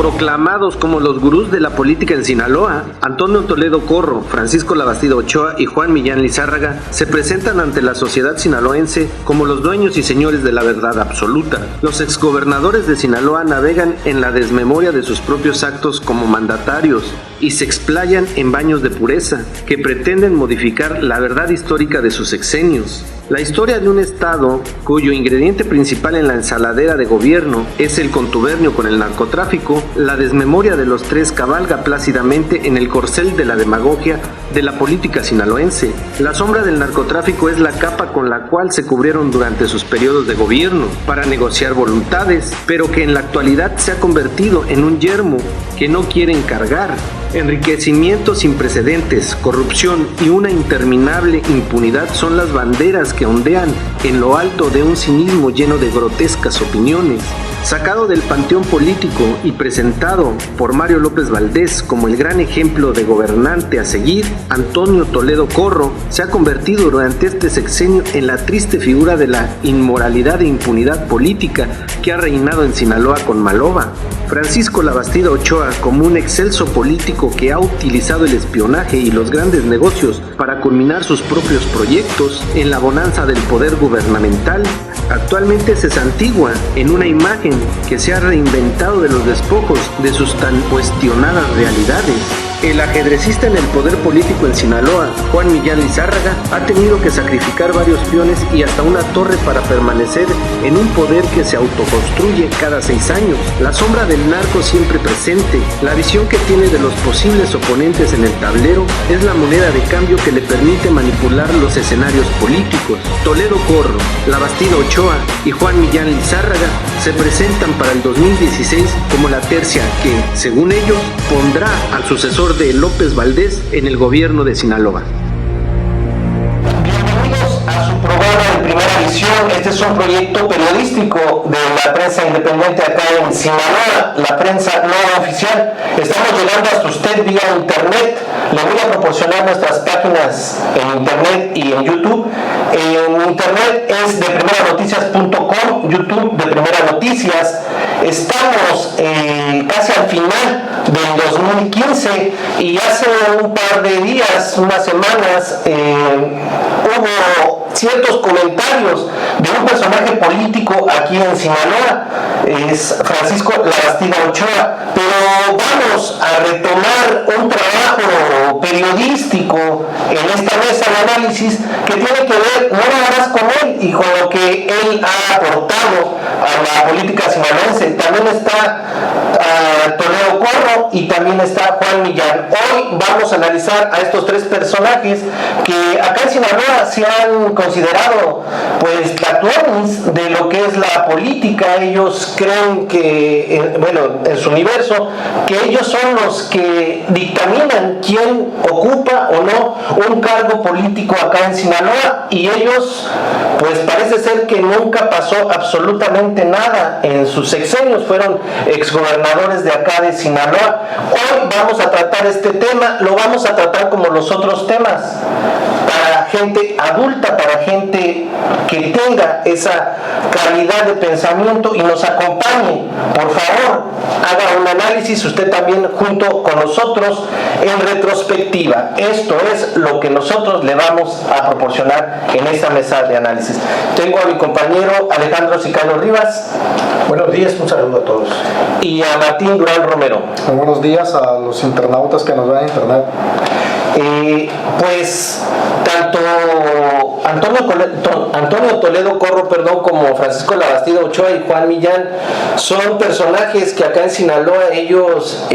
autoproclamados como los gurús de la política en Sinaloa, Antonio Toledo Corro, Francisco Labastida Ochoa y Juan Millán Lizárraga, se presentan ante la sociedad sinaloense como los dueños y señores de la verdad absoluta. Los exgobernadores de Sinaloa navegan en la desmemoria de sus propios actos como mandatarios y se explayan en baños de pureza que pretenden modificar la verdad histórica de sus sexenios. La historia de un estado cuyo ingrediente principal en la ensaladera de gobierno es el contubernio con el narcotráfico, la desmemoria de los tres cabalga plácidamente en el corcel de la demagogia de la política sinaloense. La sombra del narcotráfico es la capa con la cual se cubrieron durante sus periodos de gobierno para negociar voluntades, pero que en la actualidad se ha convertido en un yermo que no quieren cargar. Enriquecimiento sin precedentes, corrupción y una interminable impunidad son las banderas que ondean en lo alto de un cinismo lleno de grotescas opiniones. Sacado del panteón político y presentado por Mario López Valdés como el gran ejemplo de gobernante a seguir, Antonio Toledo Corro se ha convertido durante este sexenio en la triste figura de la inmoralidad e impunidad política que ha reinado en Sinaloa con Maloba. Francisco Labastida Ochoa, como un excelso político que ha utilizado el espionaje y los grandes negocios para culminar sus propios proyectos en la bonanza del poder gubernamental, actualmente se santigua en una imagen que se ha reinventado de los despojos de sus tan cuestionadas realidades. El ajedrecista en el poder político en Sinaloa, Juan Millán Lizárraga, ha tenido que sacrificar varios peones y hasta una torre para permanecer en un poder que se autoconstruye cada 6 años. La sombra del narco siempre presente, la visión que tiene de los posibles oponentes en el tablero, es la moneda de cambio que le permite manipular los escenarios políticos. Toledo Corro, Labastida Ochoa y Juan Millán Lizárraga se presentan para el 2016 como la tercia que, según ellos, pondrá al sucesor de López Valdés en el gobierno de Sinaloa. Bienvenidos a su programa de Primera Visión. Este es un proyecto periodístico de la prensa independiente acá en Sinaloa, la prensa no oficial. Estamos llegando hasta usted vía internet. Le voy a proporcionar nuestras páginas en internet y en YouTube. En internet es de primeranoticias.com, YouTube de Primera Noticias. Estamos casi al final del 2015 y hace un par de días, unas semanas, hubo ciertos comentarios de un personaje político aquí en Sinaloa, es Francisco Labastida Ochoa, pero vamos a retomar un trabajo periodístico en esta mesa de análisis que tiene que ver no nada más con él y con lo que él ha aportado a la política sinaloense. También está Toledo Corro y también está Juan Millán. Hoy vamos a analizar a estos tres personajes que acá en Sinaloa se han considerado pues tatuanes de lo que es la política. Ellos creen que, en su universo, que ellos son los que dictaminan quién ocupa o no un cargo político acá en Sinaloa, y ellos pues parece ser que nunca pasó absolutamente nada en sus sexenios, fueron exgobernadores de acá de Sinaloa. Hoy vamos a tratar este tema, lo vamos a tratar como los otros temas, para gente adulta, para gente que tenga esa calidad de pensamiento y nos acompañe. Por favor, haga un análisis usted también junto con nosotros en retrospectiva. Esto es lo que nosotros le vamos a proporcionar en esta mesa de análisis. Tengo a mi compañero Alejandro Sicario Rivas. Buenos días, un saludo a todos. Y a Martín Durán Romero. Muy buenos días a los internautas que nos ven en internet. Pues tanto Antonio Toledo Corro, como Francisco Labastida Ochoa y Juan Millán son personajes que acá en Sinaloa ellos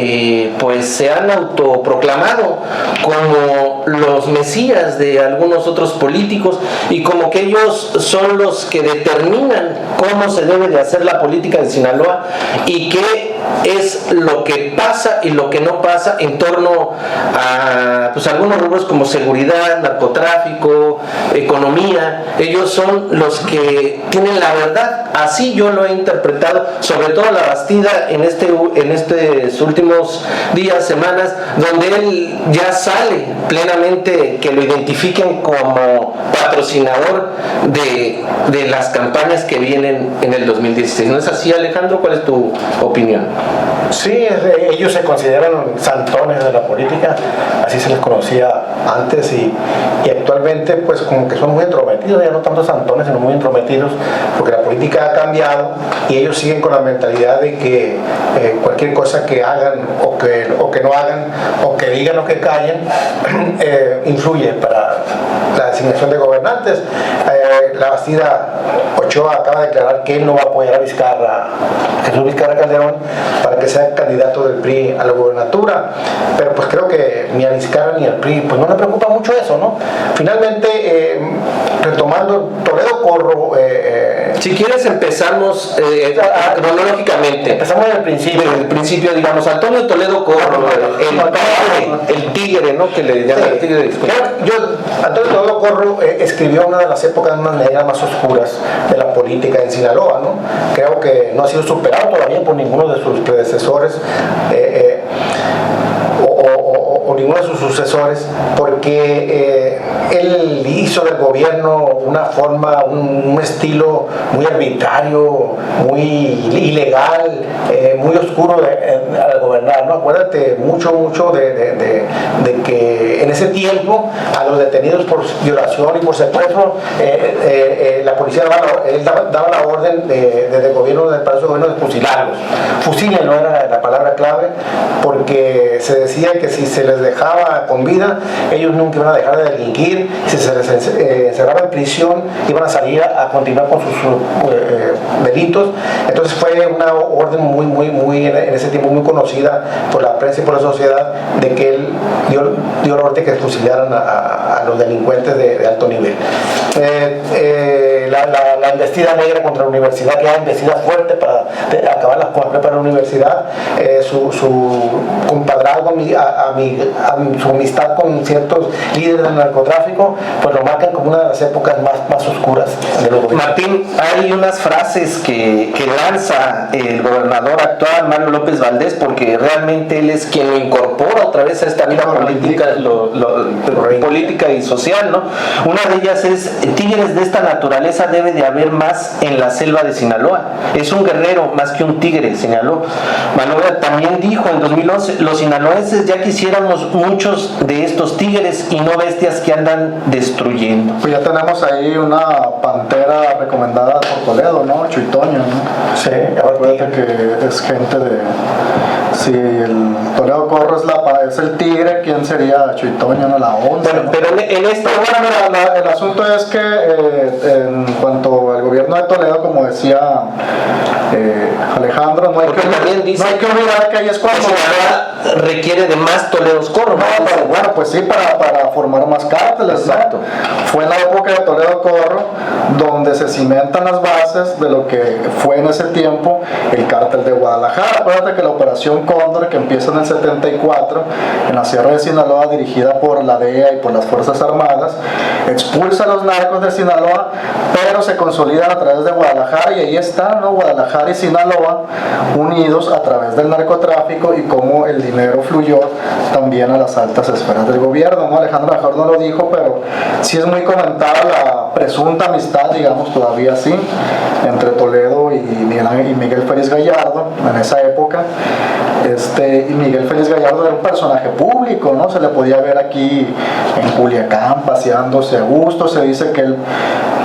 pues se han autoproclamado como los mesías de algunos otros políticos, y como que ellos son los que determinan cómo se debe de hacer la política en Sinaloa y qué es lo que pasa y lo que no pasa en torno a pues algunos rubros como seguridad, narcotráfico, economía. Ellos son los que tienen la verdad, así yo lo he interpretado, sobre todo Labastida en estos últimos días, semanas, donde él ya sale plenamente, que lo identifiquen como patrocinador de las campañas que vienen en el 2016. ¿No es así, Alejandro? ¿Cuál es tu opinión? Sí, ellos se consideran santones de la política, así se les conocía antes y actualmente pues como que son muy entrometidos, ya no tanto santones sino muy entrometidos, porque la política ha cambiado y ellos siguen con la mentalidad de que cualquier cosa que hagan o que no hagan o que digan o que callen influye para la designación de gobernantes. La Bastida Ochoa acaba de declarar que él no va a apoyar a Jesús Vizcarra Calderón para que sea candidato del PRI a la gobernatura, pero pues creo que ni a Vizcarra ni al PRI pues no le preocupa mucho eso, ¿no? Finalmente, retomando Toledo Corro, si quieres empezamos cronológicamente. Empezamos desde el principio. Desde el principio, digamos, Antonio Toledo Corro, el tigre, ¿no? Que le llaman el tigre. Antonio Toledo Corro escribió una de las épocas más negras, más oscuras de la política en Sinaloa, ¿no? Creo que no ha sido superado todavía por ninguno de sus predecesores o ninguno de sus sucesores, porque él hizo del gobierno una forma, un estilo muy arbitrario, muy ilegal, muy oscuro al gobernar, ¿no? Acuérdate mucho de que en ese tiempo a los detenidos por violación y por secuestro, la policía daba la orden desde el gobierno, del Palacio de Gobierno, de fusilarlos. Fusilen no era la palabra clave, porque se decía que si se les dejaba con vida, ellos nunca iban a dejar de delinquir. Si se les encerraba en prisión, iban a salir a continuar con sus delitos. Entonces fue una orden muy en ese tiempo muy conocida por la prensa y por la sociedad, de que él dio la orden de que fusilaran a los delincuentes de alto nivel. La embestida negra contra la universidad, que era embestida fuerte para acabar con la prepa de la universidad, su compadrazgo, su amistad con ciertos líderes del narcotráfico, pues lo marcan como una de las épocas más oscuras de los gobiernos. Martín, hay unas frases que lanza el gobernador actual, Mario López Valdés, porque realmente él es quien lo incorpora otra vez a esta vida política y social, ¿no? Una de ellas es: tigres de esta naturaleza debe de haber más en la selva de Sinaloa. Es un guerrero más que un tigre, señaló. Manuel también dijo en 2011: los sinaloenses ya quisiéramos muchos de estos tigres y no bestias que andan destruyendo. Pues ya tenemos ahí una pantera recomendada por Toledo, ¿no? Chuitoño, ¿no? Sí, acuérdate que es gente de... Si el Toledo Corro es el tigre, ¿quién sería Chuitoño? No, la once. Bueno, ¿no? pero en esta... el asunto es que en cuanto al gobierno de Toledo, como decía Alejandro, no hay que olvidar que ahí es cuando... requiere de más Toledos Corro. Bueno, pues sí, para formar más cárteles. Exacto. ¿No? Fue en la época de Toledo Corro donde se cimentan las bases de lo que fue en ese tiempo el cártel de Guadalajara. Acuérdate que la operación Cóndor, que empieza en el 74 en la Sierra de Sinaloa, dirigida por la DEA y por las Fuerzas Armadas, expulsa a los narcos de Sinaloa, pero se consolidan a través de Guadalajara, y ahí están, ¿no? Guadalajara y Sinaloa unidos a través del narcotráfico, y cómo el dinero fluyó también a las altas esferas del gobierno, ¿no? Alejandro mejor no lo dijo, pero sí es muy comentada la presunta amistad, digamos, todavía sí, entre Toledo y Miguel Félix Gallardo en esa época. Y Miguel Félix Gallardo era un personaje público, ¿no? Se le podía ver aquí en Culiacán paseándose a gusto. Se dice que él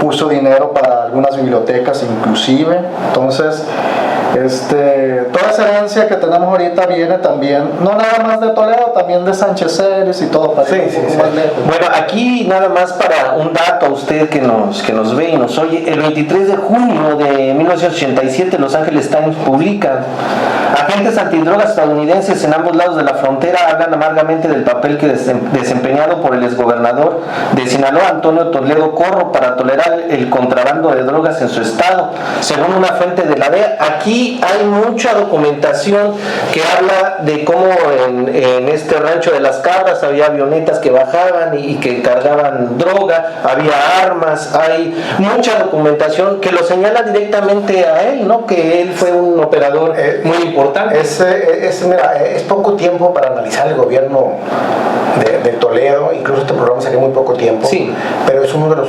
puso dinero para algunas bibliotecas inclusive. Entonces, toda esa herencia que tenemos ahorita viene también, no nada más de Toledo, también de Sánchez Ceres y todo. Sí. Bueno, aquí nada más para un dato a usted que nos ve y nos oye: el 23 de junio de 1987 Los Angeles Times publica: agentes antidrogas estadounidenses en ambos lados de la frontera hablan amargamente del papel que desempeñado por el exgobernador de Sinaloa, Antonio Toledo Corro, para tolerar el contrabando de drogas en su estado, según una fuente de la DEA. Aquí hay mucha documentación que habla de cómo en este rancho de las Cabras había avionetas que bajaban y que cargaban droga, había armas, hay mucha documentación que lo señala directamente a él, ¿no? Que él fue un operador muy importante. Es poco tiempo para analizar el gobierno de Toledo, incluso este programa sería muy poco tiempo, sí, pero es uno de los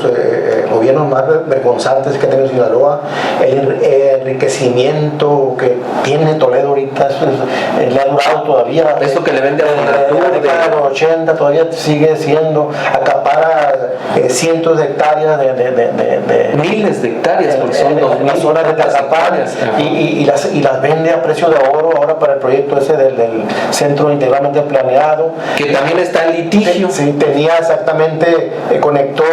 gobiernos más vergonzantes que ha tenido Sinaloa. El enriquecimiento proyecto que tiene Toledo ahorita, le ha durado todavía. Esto que le vende a la década de los 80 todavía sigue siendo, acapara cientos de hectáreas de miles de hectáreas, porque son 2.000 zonas de hectáreas y las vende a precio de oro ahora para el proyecto ese del centro integralmente planeado, que también está en litigio. Sí, tenía exactamente, conectó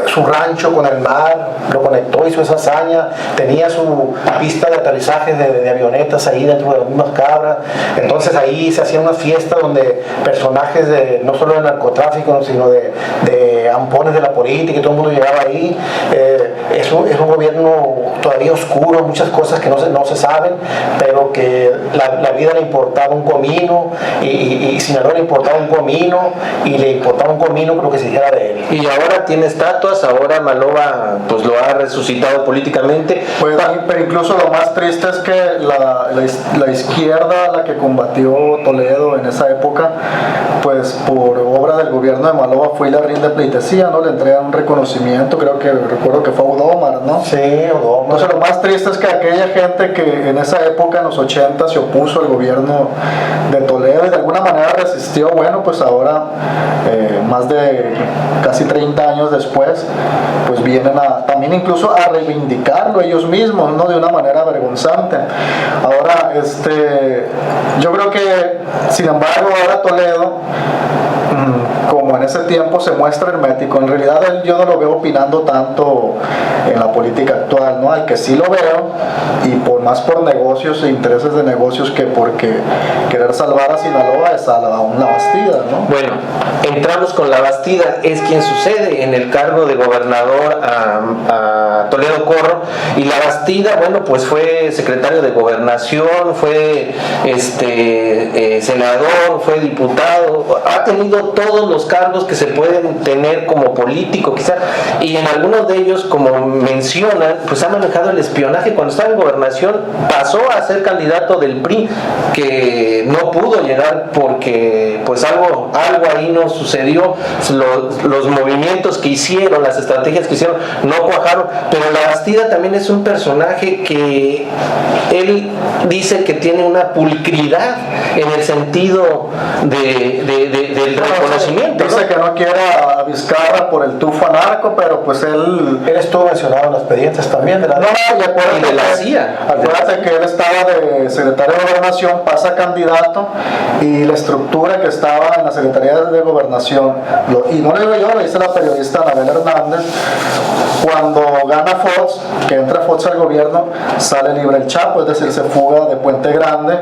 su rancho con el mar, lo conectó, hizo esa hazaña, tenía su pista de aterrizaje de avionetas ahí dentro de las mismas cabras. Entonces ahí se hacía una fiesta donde personajes no solo del narcotráfico, sino de ampones de la política, y todo el mundo llegaba ahí. Es un gobierno todavía oscuro, muchas cosas que no se saben, pero que la vida le importaba un comino, y Sinaloa le importaba un comino, y le importaba un comino con lo que se dijera de él. Y ahora tiene estatuas, ahora Maloba pues lo ha resucitado políticamente. Pues, pero incluso lo más triste es que la izquierda, la que combatió Toledo en esa época, pues por obra del gobierno de Maloba fue y le rinde pleitesía, ¿no? Le entregan un reconocimiento, recuerdo que fue Udómar, ¿no? Sí, Udómar. Entonces lo más triste es que aquella gente que en esa época, en los 80, se opuso al gobierno de Toledo y de alguna manera resistió, bueno, pues ahora, más de casi 30 años después, pues vienen también incluso a reivindicarlo ellos mismos, ¿no? De una manera vergonzante. Ahora, yo creo que, sin embargo, ahora Toledo, como en ese tiempo se muestra hermético, en realidad yo no lo veo opinando tanto en la política actual, ¿no? Al que sí lo veo, y más por negocios e intereses de negocios que porque querer salvar a Sinaloa es a la Bastida, ¿no? Bueno, entramos con la Bastida, es quien sucede en el cargo de gobernador a Toledo Corro, y la Bastida, bueno, pues fue secretario de Gobernación, fue senador, fue diputado, ha tenido todos los cargos que se pueden tener como político quizá, y en algunos de ellos, como mencionan, pues ha manejado el espionaje. Cuando estaba en Gobernación pasó a ser candidato del PRI, que no pudo llegar porque pues algo ahí no sucedió, los movimientos que hicieron, las estrategias que hicieron no cuajaron. Pero la Bastida también es un personaje que él dice que tiene una pulcridad en el sentido del reconocimiento, dice, ¿no? Que no quiere a Vizcarra por el tufo anarco, pero pues él estuvo mencionado en los expedientes también de la y de la CIA. Acuérdate que él estaba de secretario de Gobernación, pasa candidato, y la estructura que estaba en la Secretaría de Gobernación, y no lo digo yo, lo dice la periodista Anabel Hernández, cuando gana Fox, que entra Fox al gobierno, sale libre el Chapo, es decir, se fuga de Puente Grande.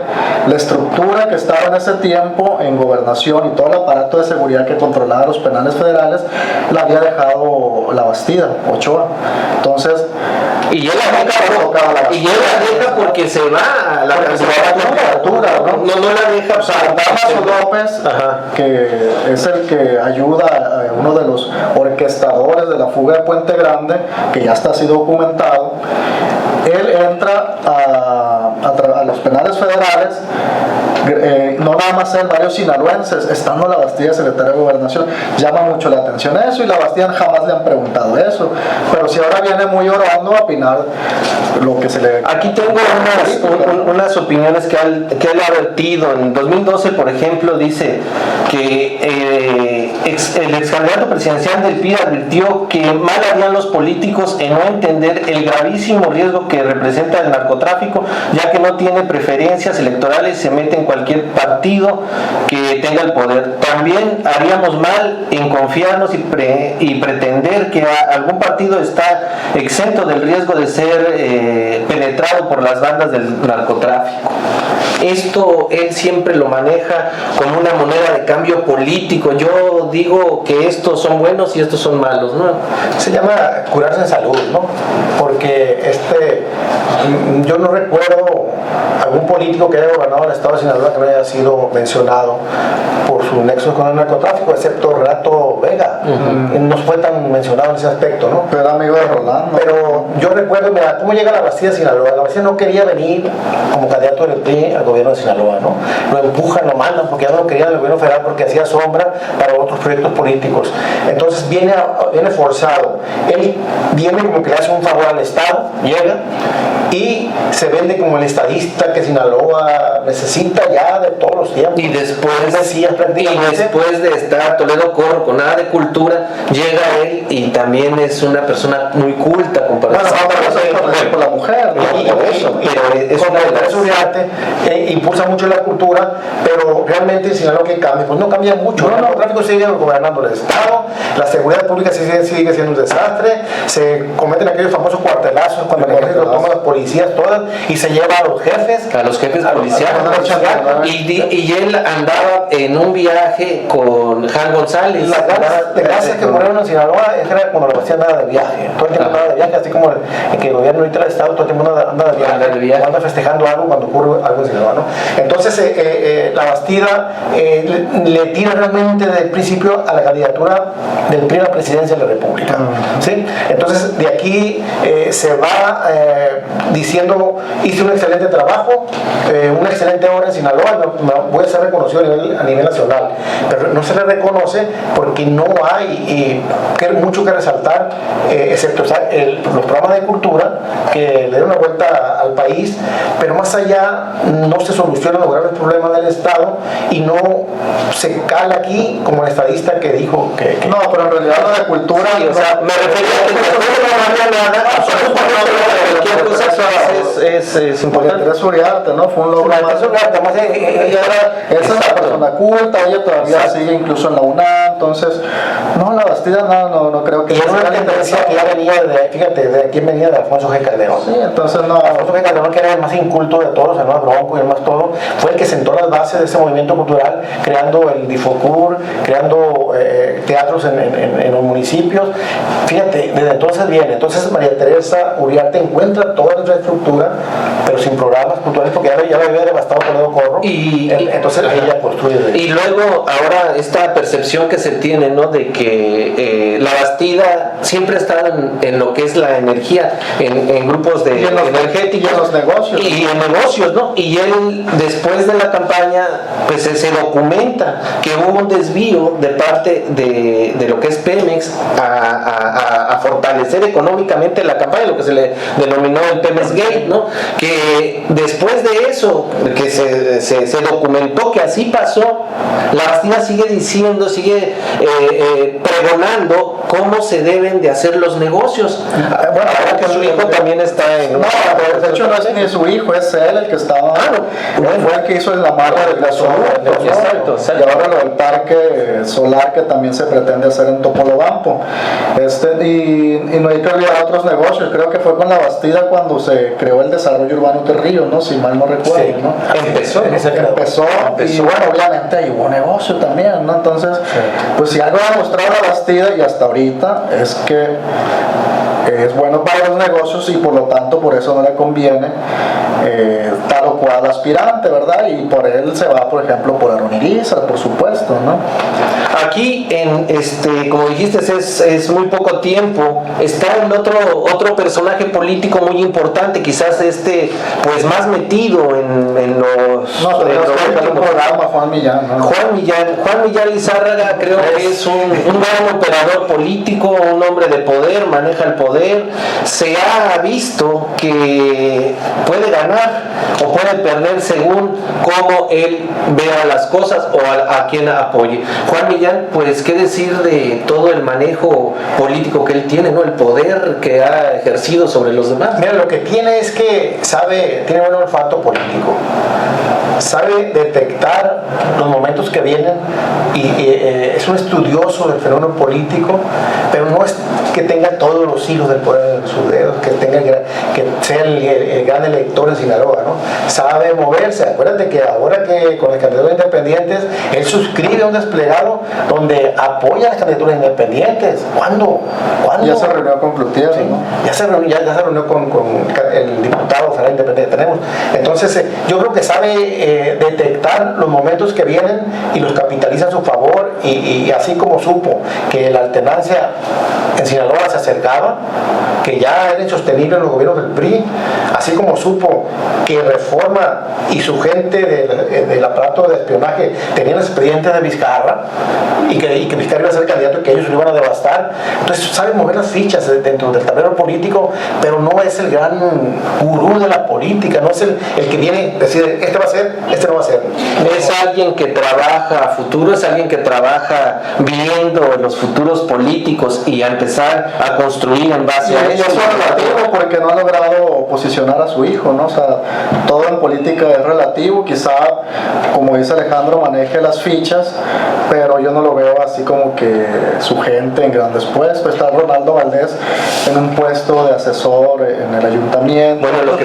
La estructura que estaba en ese tiempo en Gobernación y todo el aparato de seguridad que controlaba los penales federales, la había dejado la Bastida, Ochoa. Entonces, y él la deja porque se va a la candidatura, ¿no? No la deja. O sea, Damaso López, que es el que ayuda a uno de los orquestadores de la fuga de Puente Grande, que ya está así documentado, él entra a los penales federales, no nada más él, varios sinaloenses, estando la Bastida secretaria de Gobernación. Llama mucho la atención eso, y la Bastida jamás le han preguntado eso, pero si ahora viene muy Orondo a opinar lo que se le... Aquí tengo unas opiniones que él ha vertido. En 2012, por ejemplo, dice que el ex candidato presidencial del PRI advirtió que mal harían los políticos en no entender el gravísimo riesgo que representa el narcotráfico, ya que no tiene preferencias electorales, se mete en cualquier partido que tenga el poder. También haríamos mal en confiarnos y pretender que algún partido está exento del riesgo de ser penetrado por las bandas del narcotráfico. Esto él siempre lo maneja como una moneda de cambio político. Yo digo que estos son buenos y estos son malos, ¿no? Se llama curarse en salud, ¿no? Porque yo no recuerdo algún político que haya gobernado el estado de Sinaloa que no haya sido mencionado por su nexo con el narcotráfico, excepto Renato Vega. No fue tan mencionado en ese aspecto, ¿no? Pero era amigo de Rolando. Pero yo recuerdo, mira, cómo llega la Bastida de Sinaloa. La Bastida no quería venir como candidato del PRI al gobierno de Sinaloa, ¿no? Lo empujan, lo mandan, porque ya no lo querían el gobierno federal porque hacía sombra para otros proyectos políticos. Entonces viene forzado. Él viene como que le hace un favor al Estado, llega y se vende como el estadista que Sinaloa necesita ya de todos los tiempos. Y después de estar Toledo Corro con nada de cultura, llega él y también es una persona muy culta comparado por la mujer, ¿no? Es una de las Uriarte, impulsa mucho la cultura, pero realmente Sinaloa que cambia, pues no cambia mucho. El narcotráfico sigue gobernando el Estado, la seguridad pública sigue siendo un desastre, se cometen aquellos famosos cuartelazos cuando el ejército toma a las policías todas y se lleva a los jefes policiales. Y él andaba en un viaje con Jan González. Las gracias que murieron en Sinaloa era cuando lo hacían nada de viaje, todo el tiempo andaba de viaje, así como el que el gobierno ahorita del Estado todo el tiempo anda de viaje, anda festejando algo cuando ocurre algo en Sinaloa, ¿no? Entonces la Bastida le tira realmente desde el principio a la candidatura del PRI a la presidencia de la República, ¿sí? Entonces de aquí se va diciendo, hice un excelente trabajo, una excelente obra en Sinaloa, voy a ser reconocido a nivel nacional, pero no se le reconoce porque no hay mucho que resaltar, excepto los programas de cultura que le dan una vuelta al país, pero más allá no se solucionan los graves problemas del Estado y no se cala aquí como el estadista que dijo que no, pero en realidad lo de cultura, sí, o sea, me refería a que no había nada, cualquier cosa es importante. Teresa Uriarte, ¿no? Fue un logro más. Esa es la persona culta, ella todavía sigue incluso en la UNAM, entonces, no, la Bastida no creo que... Y era una tendencia que ya venía de quién venía, de Alfonso G. Calderón. Sí, entonces no... Alfonso G. Calderón, que era el más inculto de todos, el más bronco y el más todo, fue el que sentó las bases de ese movimiento cultural, creando el Difocur, creando teatros en los municipios. Fíjate, desde entonces viene. Entonces María Teresa Uriarte encuentra toda la infraestructura, pero sin programas culturales, porque ya lo había devastado Toledo Corro. Entonces ella construye. Y luego, ahora, esta percepción que se tiene, ¿no? De que la Bastida siempre está en lo que es la energía, en grupos de energéticos. Y en los negocios. Y en negocios, ¿no? Y él, después de la campaña, pues se documenta que hubo un desvío de parte de lo que es Pemex a fortalecer económicamente la campaña, lo que se le denominó el Pemex Gate, ¿no? Que después de eso, que se documentó que así pasó, la Bastida sigue diciendo, pregonando cómo se deben de hacer los negocios. Bueno, ahora que su hijo también está en... No, de hecho no es ni su hijo, es él el que estaba... fue el que hizo la marca del gasoducto. Exacto. Y ahora lo del parque solar que también se pretende hacer en Topolobampo. Y no hay que olvidar otros negocios. Creo que fue con la Bastida cuando se creó el desarrollo urbano Terrillo, ¿no? Si mal no recuerdo, sí, ¿no? Empezó, y bueno, obviamente ahí hubo negocio también, ¿no? Entonces, pues si algo ha demostrado la Bastida y hasta ahorita es que es bueno para los negocios y por lo tanto por eso no le conviene tal o cual aspirante, ¿verdad? Y por él se va, por ejemplo, por Aaron Irizar, por supuesto, ¿no? Aquí, como dijiste, es muy poco tiempo. Está el otro personaje político muy importante, quizás pues más metido en los... No, tenemos que un programa, Juan Millán, ¿no? Juan Millán Lizárraga creo que es un gran operador político, un hombre de poder, maneja el poder. Se ha visto que puede ganar o puede perder según cómo él vea las cosas o a quien apoye. Juan Millán, pues qué decir de todo el manejo político que él tiene, ¿no? El poder que ha ejercido sobre los demás. Mira, lo que tiene es que tiene buen olfato político, sabe detectar los momentos que vienen y es un estudioso del fenómeno político, pero no es que tenga todos los hilos del poder en sus dedos, que sea el gran elector en Sinaloa, ¿no? Sabe moverse. Acuérdate que ahora que con las candidaturas independientes, él suscribe un desplegado donde apoya las candidaturas independientes. ¿Cuándo? Ya se reunió con Cloutier, sí, ¿no? Ya se reunió con el diputado federal independiente que tenemos. Entonces, yo creo que sabe detectar los momentos que vienen y los capitaliza a su favor y así como supo que la alternancia en Sinaloa se acercaba, que ya era insostenible en los gobiernos del PRI, así como supo que Reforma y su gente del aparato de espionaje tenían expedientes de Vizcarra y que Vizcarra iba a ser candidato y que ellos lo iban a devastar. Entonces sabe mover las fichas dentro del tablero político, pero no es el gran gurú de la política, no es el que viene a decir este va a ser, este no va a ser. Es alguien que trabaja a futuro, es alguien que trabaja viendo los futuros políticos y a empezar a construir en base a Y eso es relativo porque no ha logrado posicionar a su hijo, ¿no? O sea, todo en política es relativo, quizá, como dice Alejandro, maneje las fichas, pero yo no lo veo así como que su gente en grandes puestos. Está Ronaldo Valdés en un puesto de asesor en el ayuntamiento. Bueno, lo que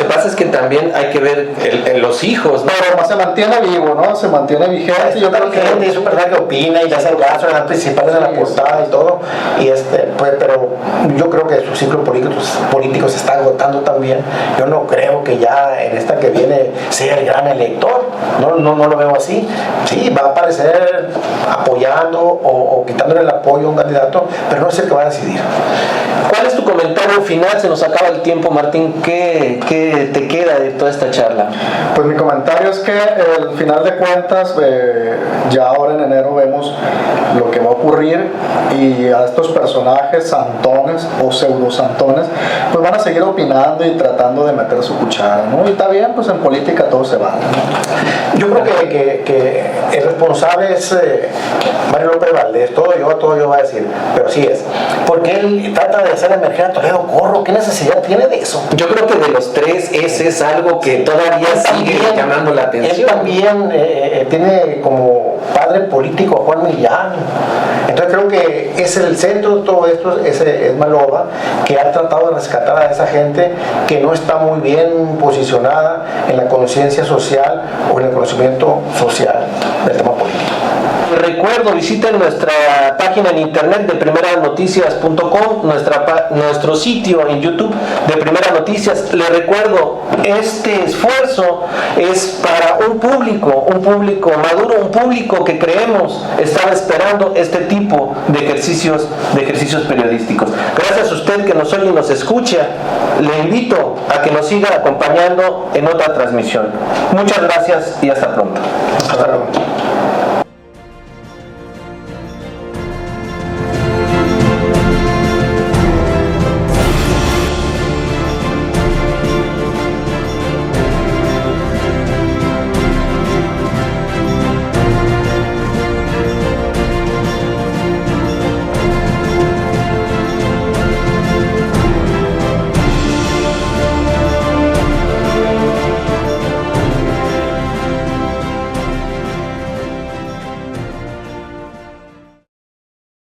pasa es que también hay que ver los hijos, ¿no? Pero se mantiene vivo, ¿no? Se mantiene vigente. Yo creo que es verdad que opina y le hacen caso, le dan principales en la portada y todo, y pues, pero yo creo que su ciclo político se está agotando también. Yo no creo que ya en esta que viene sea el gran elector, no lo veo así. Sí, va a aparecer apoyando o quitándole el apoyo a un candidato, pero no es el que va a decidir. ¿Cuál es tu comentario final? Se nos acaba el tiempo, Martín. ¿Qué te queda de toda esta charla? Pues mi comentario es que al final de cuentas ya ahora en enero vemos lo que va a ocurrir y a estos personajes santones o pseudo santones pues van a seguir opinando y tratando de meter su cuchara, ¿no? Y está bien, pues en política todo se vale, ¿no? Yo creo que el responsable es Mario López Valdés, todo yo va a decir, pero sí es, porque él trata de hacer emerger a Toledo Corro. ¿Qué necesidad tiene de eso? Yo creo que de los tres ese es algo que todavía sigue llamando la atención. Él también tiene como padre político a Juan Millán. Entonces creo que es el centro de todo esto, es Maloba, que ha tratado de rescatar a esa gente que no está muy bien posicionada en la conciencia social o en el conocimiento social del tema político. Recuerdo, visiten nuestra página en internet de primeranoticias.com, nuestro sitio en YouTube de Primera Noticias. Les recuerdo, este esfuerzo es para un público maduro, un público que creemos estaba esperando este tipo de ejercicios periodísticos. Gracias a usted que nos oye y nos escucha, le invito a que nos siga acompañando en otra transmisión. Muchas gracias y hasta pronto. Hasta luego.